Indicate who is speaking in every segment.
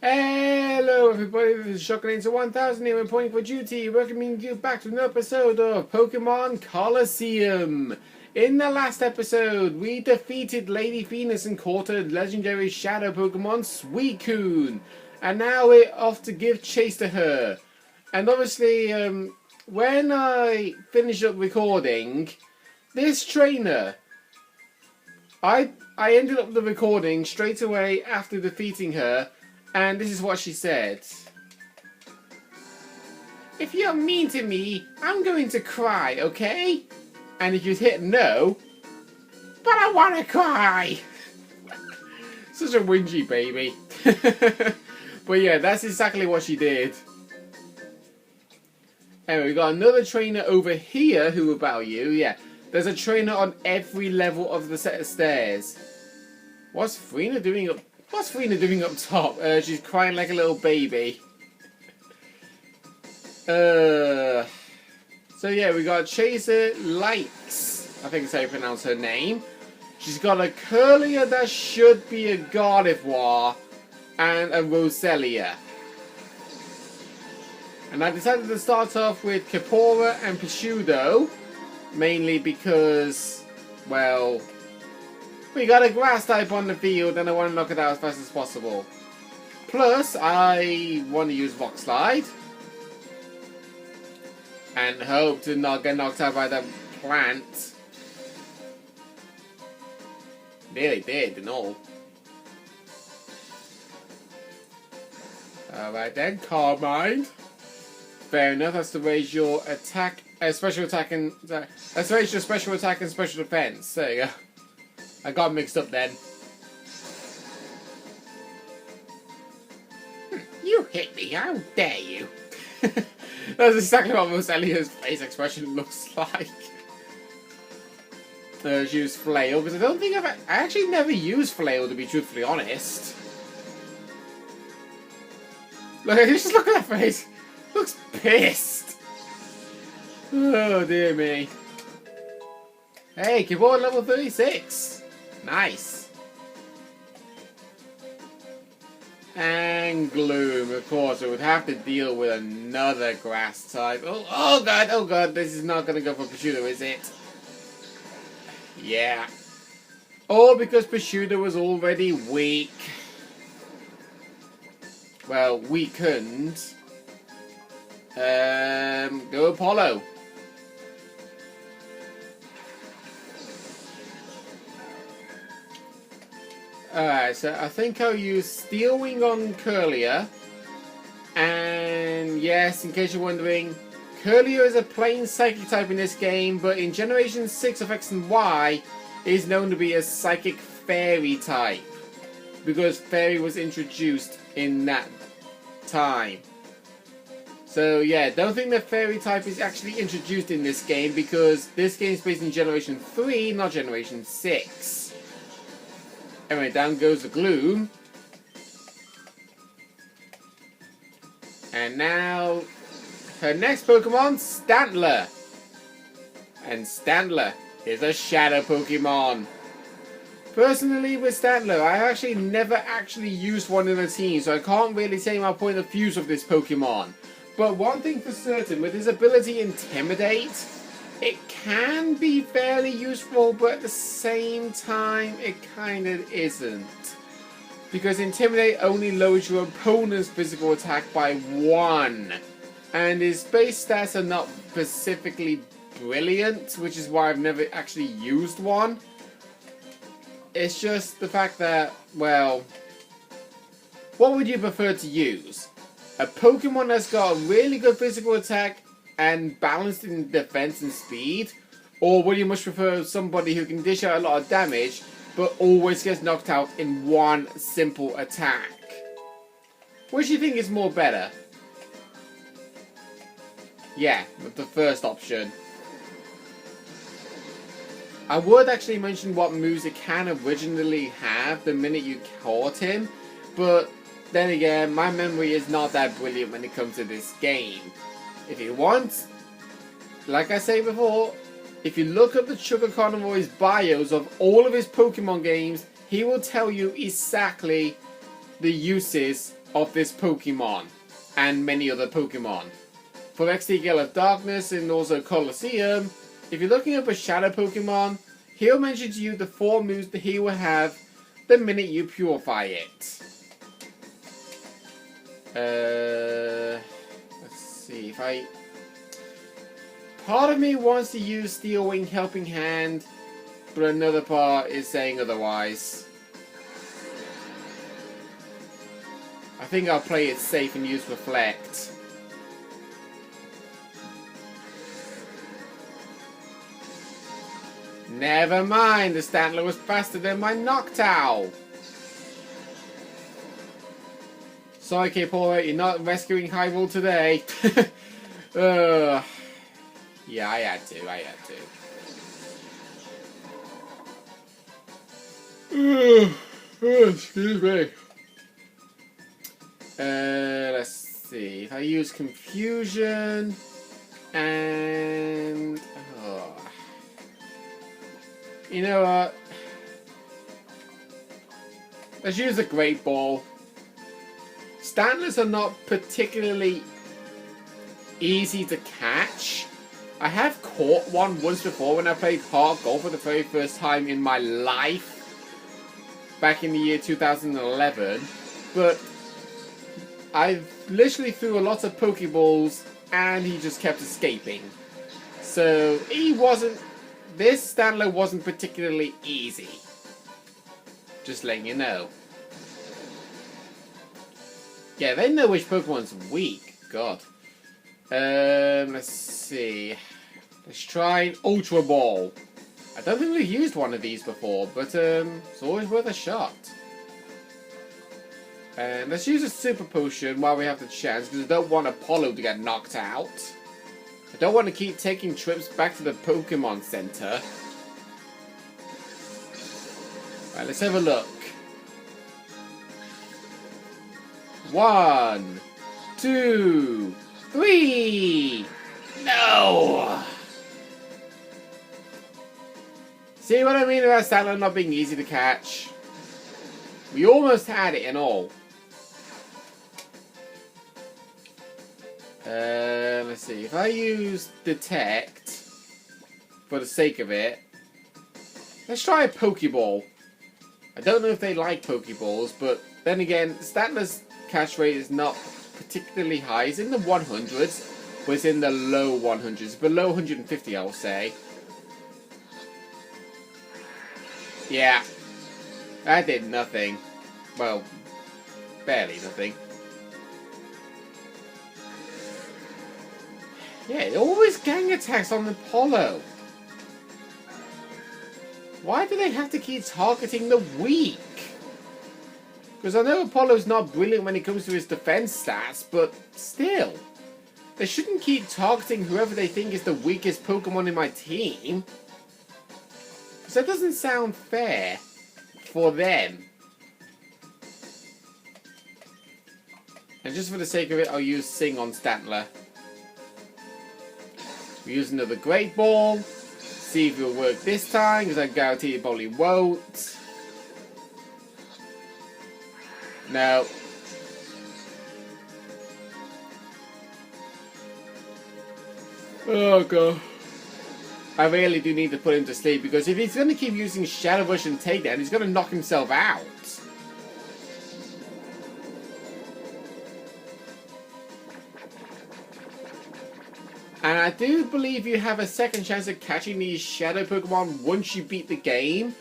Speaker 1: Hello everybody, this is Shocking into 1000 here and Pointing for Duty, welcoming you back to another episode of Pokémon Colosseum. In the last episode, we defeated Lady Venus and caught a legendary shadow Pokemon, Suicune. And now we're off to give chase to her. And obviously, when I finish up recording, this trainer, I ended up the recording straight away after defeating her. And this is what she said. If you're mean to me, I'm going to cry, okay? And if you hit no, but I want to cry. Such a whingy baby. But yeah, that's exactly what she did. Anyway, we got another trainer over here who will battle you. Yeah, there's a trainer on every level of the set of stairs. What's Frina doing up? What's Frina doing up top? She's crying like a little baby. So yeah, we got Chaser Likes. I think that's how you pronounce her name. She's got a Curlier that should be a Gardevoir and a Roselia. And I decided to start off with Capora and Pseudo, mainly because, well, we got a grass type on the field and I want to knock it out as fast as possible. Plus, I want to use Rock Slide. And hope to not get knocked out by the plant. Nearly did and all. Alright then, Carmine. Fair enough, that's to raise your attack, special attack and... let's raise your special attack and special defense. There you go. I got mixed up then. You hit me, how dare you? That's exactly what Roselia's face expression looks like. She used Flail, because I don't think I actually never used Flail, to be truthfully honest. Look, just look at that face. Looks pissed. Oh dear me. Hey, keyboard level 36. Nice. And Gloom, of course, we would have to deal with another grass type. Oh god, this is not going to go for Pseudo, is it? Yeah. All because Pseudo was already weak. Well, weakened. Go Apollo. Alright, so I think I'll use Steel Wing on Curlier. And yes, in case you're wondering, Curlier is a plain Psychic type in this game, but in Generation 6 of X and Y, it is known to be a Psychic Fairy type. Because Fairy was introduced in that time. So yeah, don't think that Fairy type is actually introduced in this game, because this game is based in Generation 3, not Generation 6. Anyway, down goes the Gloom. And now, her next Pokemon, Stantler. And Stantler is a Shadow Pokemon. Personally, with Stantler, I actually never used one in a team, so I can't really say my point of view of this Pokemon. But one thing for certain, with his ability Intimidate, it can be fairly useful, but at the same time, it kind of isn't. Because Intimidate only lowers your opponent's physical attack by 1. And his base stats are not specifically brilliant, which is why I've never actually used one. It's just the fact that, well, what would you prefer to use? A Pokemon that's got a really good physical attack and balanced in defense and speed? Or would you much prefer somebody who can dish out a lot of damage but always gets knocked out in one simple attack? Which do you think is more better? Yeah, the first option. I would actually mention what moves it can originally have the minute you caught him, but then again, my memory is not that brilliant when it comes to this game. If you want, like I say before, if you look up the Sugar Convoy's bios of all of his Pokemon games, he will tell you exactly the uses of this Pokemon and many other Pokemon. For XD Gale of Darkness and also Colosseum, if you're looking up a Shadow Pokemon, he'll mention to you the 4 moves that he will have the minute you purify it. Let's see if I... Part of me wants to use Steel Wing Helping Hand, but another part is saying otherwise. I think I'll play it safe and use Reflect. Never mind, the Stantler was faster than my Noctowl. Sorry, K-Paul, you're not rescuing Hyrule today. Yeah, I had to. Excuse me. Let's see. If I use Confusion and... You know what? Let's use the Great Ball. Stantlers are not particularly easy to catch. I have caught one once before when I played Hard Golf for the very first time in my life back in the year 2011, but I literally threw a lot of Pokeballs and he just kept escaping. So this Stantler wasn't particularly easy. Just letting you know. Yeah, they know which Pokemon's weak. God. Let's see. Let's try Ultra Ball. I don't think we've used one of these before, but it's always worth a shot. And let's use a Super Potion while we have the chance, because I don't want Apollo to get knocked out. I don't want to keep taking trips back to the Pokemon Center. Right, let's have a look. 1, 2, 3. No! See what I mean about Stantler not being easy to catch? We almost had it and all. Let's see. If I use Detect for the sake of it, let's try a Pokeball. I don't know if they like Pokeballs, but then again, Stantler's catch rate is not particularly high. It's in the 100s, but it's in the low 100s. Below 150, I'll say. Yeah. That did nothing. Well, barely nothing. Yeah, always gang attacks on the Apollo. Why do they have to keep targeting the weak? Because I know Apollo's not brilliant when it comes to his defense stats, but still. They shouldn't keep targeting whoever they think is the weakest Pokemon in my team. Because that doesn't sound fair for them. And just for the sake of it, I'll use Sing on Stantler. We use another Great Ball. See if it'll work this time, because I guarantee it probably won't. No. Oh god. I really do need to put him to sleep, because if he's going to keep using Shadow Rush and Takedown, he's going to knock himself out. And I do believe you have a second chance of catching these Shadow Pokemon once you beat the game.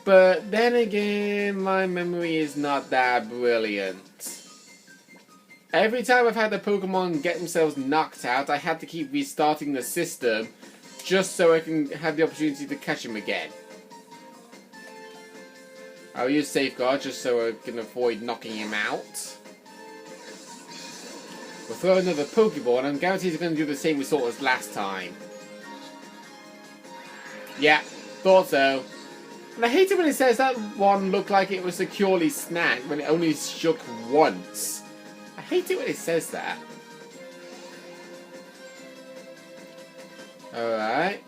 Speaker 1: But then again, my memory is not that brilliant. Every time I've had the Pokemon get themselves knocked out, I had to keep restarting the system just so I can have the opportunity to catch him again. I'll use Safeguard just so I can avoid knocking him out. We'll throw another Pokeball, and I'm guaranteed it's going to do the same result as last time. Yeah, thought so. And I hate it when it says that one looked like it was securely snagged when it only shook once. I hate it when it says that. Alright.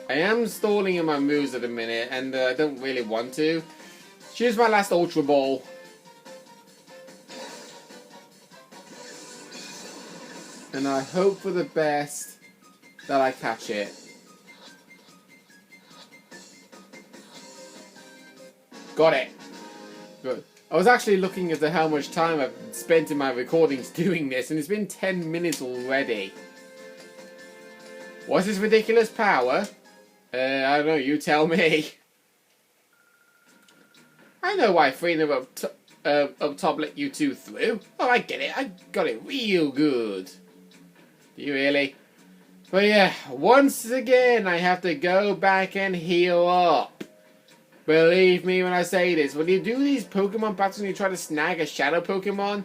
Speaker 1: I am stalling in my moves at the minute, and I don't really want to. Choose my last Ultra Ball. And I hope for the best that I catch it. Got it. Good. I was actually looking at how much time I've spent in my recordings doing this, and it's been 10 minutes already. What's this ridiculous power? I don't know, you tell me. I know why freedom up top let you two through. Oh, I get it. I got it real good. Do you really? But yeah, once again, I have to go back and heal up. Believe me when I say this, when you do these Pokemon battles and you try to snag a Shadow Pokemon,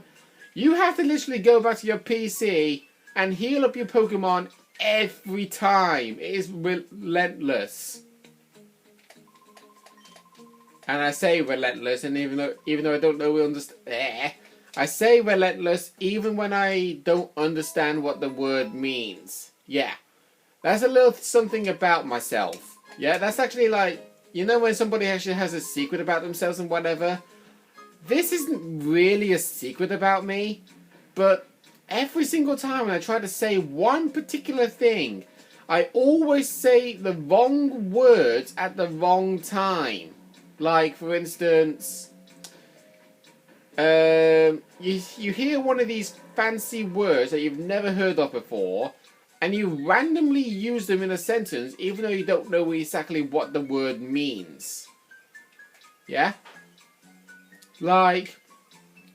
Speaker 1: you have to literally go back to your PC and heal up your Pokemon every time. It is relentless. And I say relentless, and even though I don't know we understand, I say relentless even when I don't understand what the word means. Yeah, that's a little something about myself. Yeah, that's actually like, you know, when somebody actually has a secret about themselves and whatever. This isn't really a secret about me, but every single time when I try to say one particular thing, I always say the wrong words at the wrong time. Like, for instance, you hear one of these fancy words that you've never heard of before, and you randomly use them in a sentence even though you don't know exactly what the word means. Yeah? Like,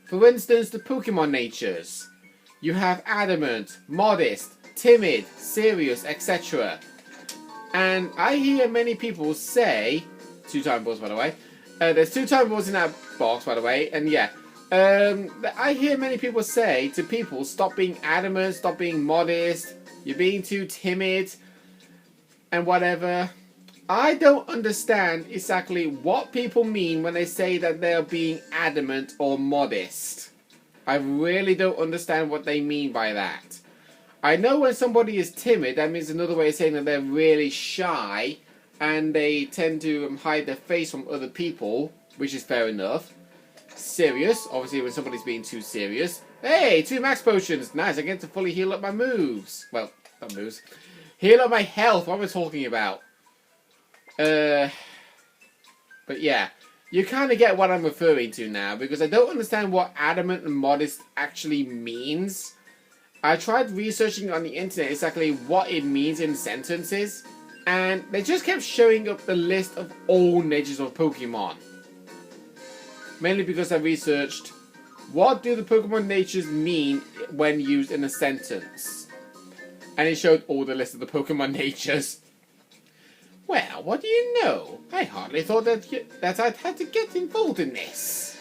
Speaker 1: for instance, the Pokemon natures. You have adamant, modest, timid, serious, etc. And I hear many people say, 2 time balls by the way, there's 2 time balls in that box by the way, and yeah, I hear many people say to people, stop being adamant, stop being modest, you're being too timid, and whatever. I don't understand exactly what people mean when they say that they're being adamant or modest. I really don't understand what they mean by that. I know when somebody is timid, that means another way of saying that they're really shy, and they tend to hide their face from other people, which is fair enough. Serious, obviously when somebody's being too serious. Hey, 2 max potions, nice, I get to fully heal up my moves. Well, not moves. Heal up my health, what am I talking about? But yeah, you kind of get what I'm referring to now, because I don't understand what adamant and modest actually means. I tried researching on the internet exactly what it means in sentences, and they just kept showing up the list of all natures of Pokemon. Mainly because I researched, what do the Pokemon natures mean when used in a sentence? And it showed all the list of the Pokemon natures. Well, what do you know? I hardly thought that I'd had to get involved in this.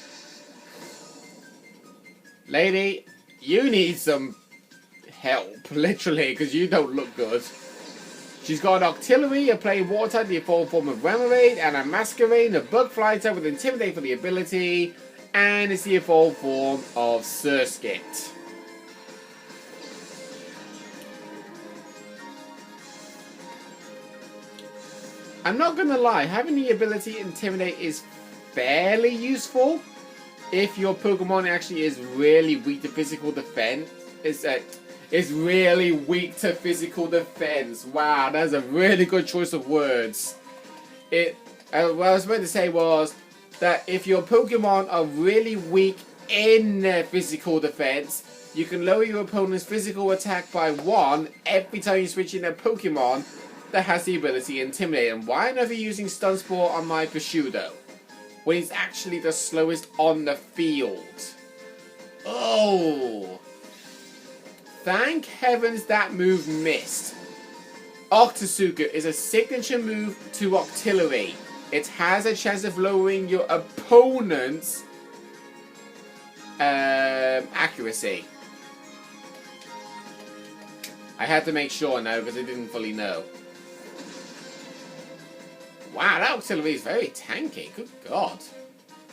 Speaker 1: Lady, you need some help, literally, because you don't look good. She's got an Octillery, a plain water, the evolved form of Remoraid, and a Masquerain, a bug fly type with Intimidate for the ability, and it's the evolved form of Surskit. I'm not gonna lie, having the ability Intimidate is fairly useful if your Pokemon actually is really weak to physical defense. It's really weak to physical defense. Wow, that's a really good choice of words. What I was meant to say was that if your Pokemon are really weak in their physical defense, you can lower your opponent's physical attack by 1 every time you switch in a Pokemon that has the ability Intimidate. And why am I using Stun Spore on my Pseudo when he's actually the slowest on the field? Oh! Thank heavens that move missed. Octasuka is a signature move to Octillery. It has a chance of lowering your opponent's accuracy. I had to make sure now because I didn't fully know. Wow, that Octillery is very tanky. Good God.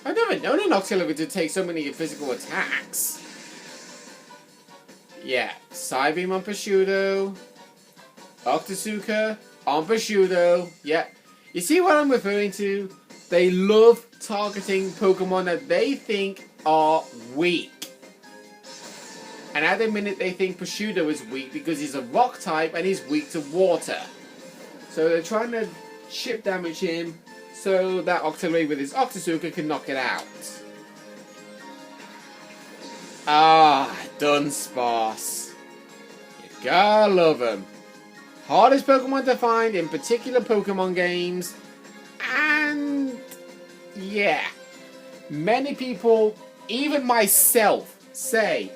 Speaker 1: I've never known an Octillery to take so many physical attacks. Yeah, Psybeam on Pseudo, Octasuka on Pseudo. Yeah, you see what I'm referring to? They love targeting Pokemon that they think are weak. And at the minute they think Prosciutto is weak because he's a rock type and he's weak to water. So they're trying to chip damage him so that Octillery with his Octazooka can knock it out. Ah, Dunsparce. You gotta love him. Hardest Pokemon to find in particular Pokemon games. And yeah, many people, even myself, say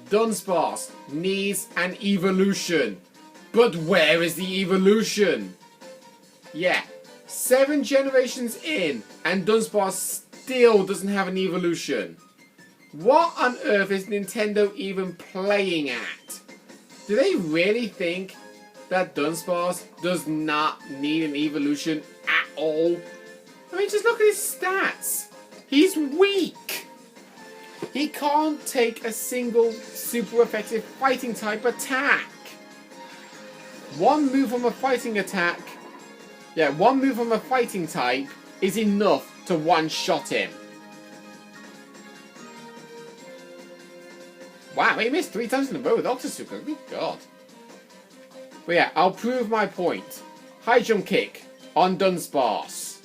Speaker 1: Dunsparce needs an evolution. But where is the evolution? Yeah, 7 generations in and Dunsparce still doesn't have an evolution. What on earth is Nintendo even playing at? Do they really think that Dunsparce does not need an evolution at all? I mean, just look at his stats. He's weak. He can't take a single super effective fighting type attack. One move from a fighting attack, one move from a fighting type is enough to one-shot him. Wow, he missed 3 times in a row with Octazooka. Good God. But yeah, I'll prove my point. High jump kick on Dunsparce.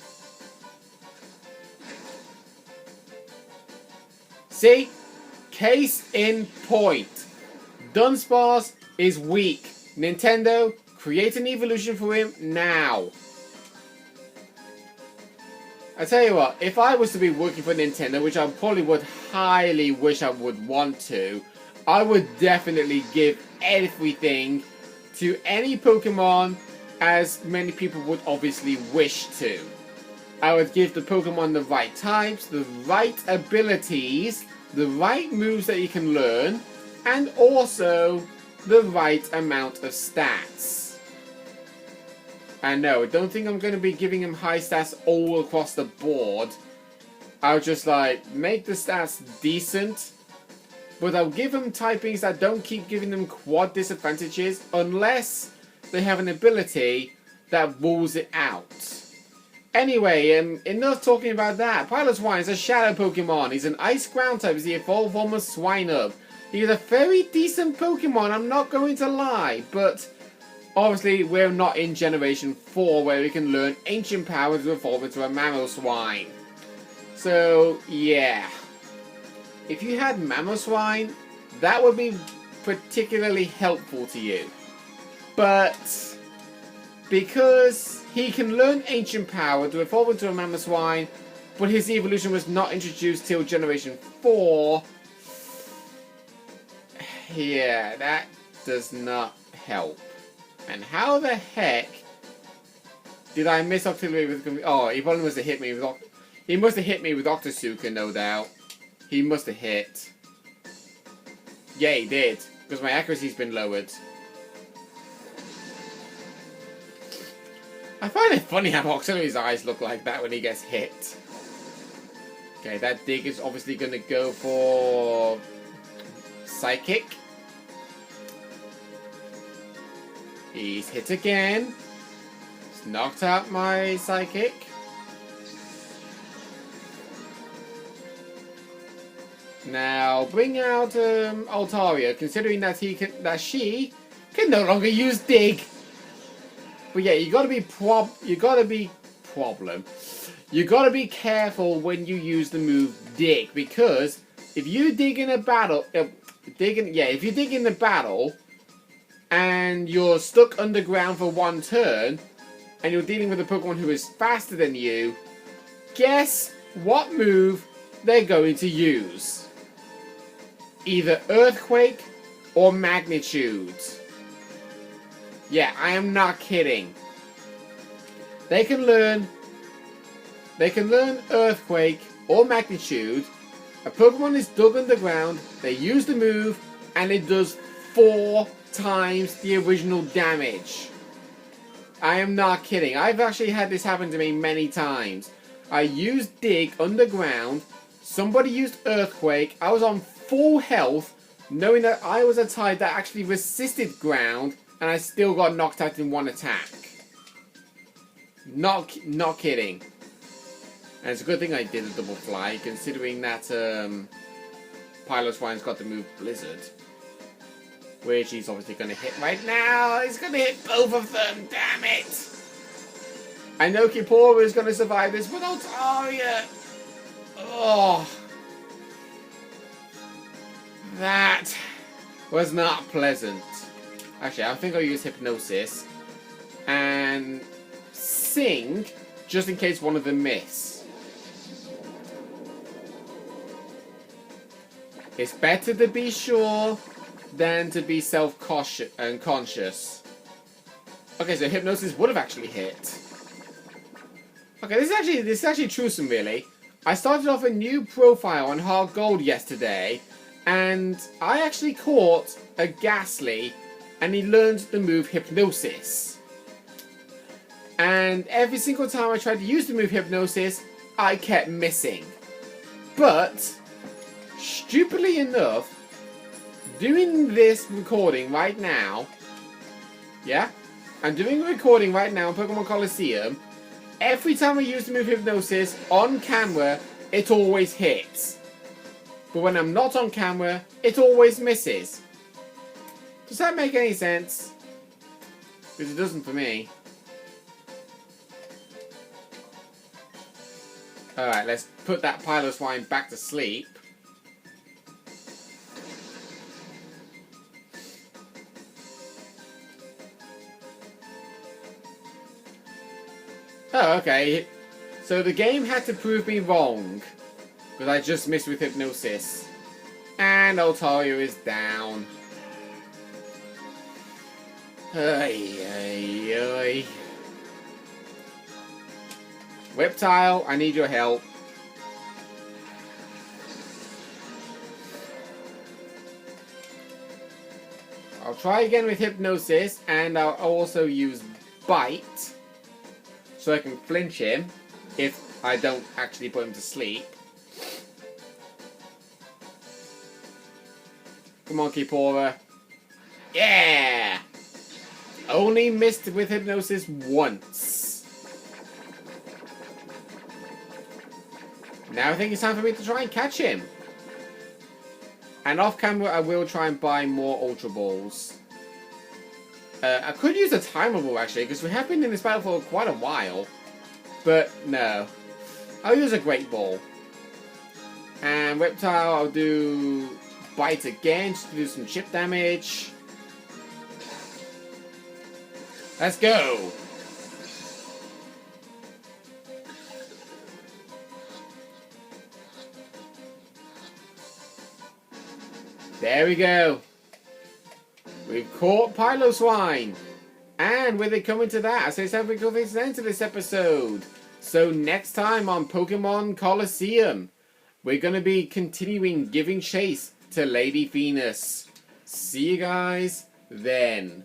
Speaker 1: See? Case in point. Dunsparce is weak. Nintendo, create an evolution for him now. I tell you what, if I was to be working for Nintendo, which I probably would highly wish I would want to, I would definitely give everything to any Pokemon as many people would obviously wish to. I would give the Pokemon the right types, the right abilities, the right moves that you can learn, and also the right amount of stats. And no, I don't think I'm going to be giving him high stats all across the board. I'll just like make the stats decent, but I'll give him typings that don't keep giving them quad disadvantages unless they have an ability that rules it out. Anyway, enough talking about that. Piloswine is a shadow Pokemon. He's an ice ground type. He's the evolved form of Swinub. He's a very decent Pokemon, I'm not going to lie, but obviously we're not in Generation 4 where we can learn Ancient Power to evolve into a Mamoswine. So, yeah. If you had Mamoswine, that would be particularly helpful to you. But because he can learn Ancient Power to evolve into a Mamoswine, but his evolution was not introduced till Generation 4, yeah, that does not help. And how the heck did I miss Octillery with... Oh, he probably must have hit me with... He must have hit me with Octazooka, no doubt. He must have hit. Yeah, he did. Because my accuracy's been lowered. I find it funny how Octillery's eyes look like that when he gets hit. Okay, that dig is obviously going to go for... Psychic. He's hit again. He's knocked out my Psychic. Now bring out Altaria, considering that she can no longer use Dig. But yeah, you gotta be careful when you use the move Dig, because if you dig in a battle, if you dig in the battle and you're stuck underground for one turn and you're dealing with a Pokemon who is faster than you, guess what move they're going to use? Either Earthquake or Magnitude. Yeah, I am not kidding. They can learn Earthquake or Magnitude. A Pokemon is dug underground, they use the move, and it does 4 times the original damage. I am not kidding. I've actually had this happen to me many times. I used Dig underground, somebody used Earthquake, I was on full health, knowing that I was a type that actually resisted ground, and I still got knocked out in one attack. Not kidding. And it's a good thing I did a double fly, considering that Piloswine's got the move Blizzard. which he's obviously going to hit right now. He's going to hit both of them, damn it. I know Kippora is going to survive this, but Altaria... Oh... That was not pleasant. Actually, I think I'll use Hypnosis and Sing just in case one of them miss. It's better to be sure than to be self-conscious and conscious. Okay, so Hypnosis would have actually hit. Okay, this is actually truthsome, really. I started off a new profile on Hard Gold yesterday, and I actually caught a Ghastly, and he learned the move Hypnosis. And every single time I tried to use the move Hypnosis, I kept missing. But, stupidly enough, doing this recording right now, yeah? I'm doing a recording right now on Pokémon Colosseum. Every time I use the move Hypnosis on camera, it always hits. But when I'm not on camera, it always misses. Does that make any sense? Because it doesn't for me. Alright, let's put that pile of swine back to sleep. Oh, okay. So the game had to prove me wrong. Because I just missed with Hypnosis. And Altaria is down. Ay, ay, ay. Reptile, I need your help. I'll try again with Hypnosis, and I'll also use Bite. So I can flinch him if I don't actually put him to sleep. Come on, Kippora. Yeah! Only missed with Hypnosis once. Now I think it's time for me to try and catch him. And off camera I will try and buy more Ultra Balls. I could use a Timer Ball actually, because we have been in this battle for quite a while. But no. I'll use a Great Ball. And Reptile, I'll do Bite again, just to do some chip damage. Let's go! There we go. We've caught Piloswine. And with it coming to that, I say it's time for things to end to this episode. So next time on Pokemon Colosseum, we're going to be continuing giving chase to Lady Venus. See you guys then.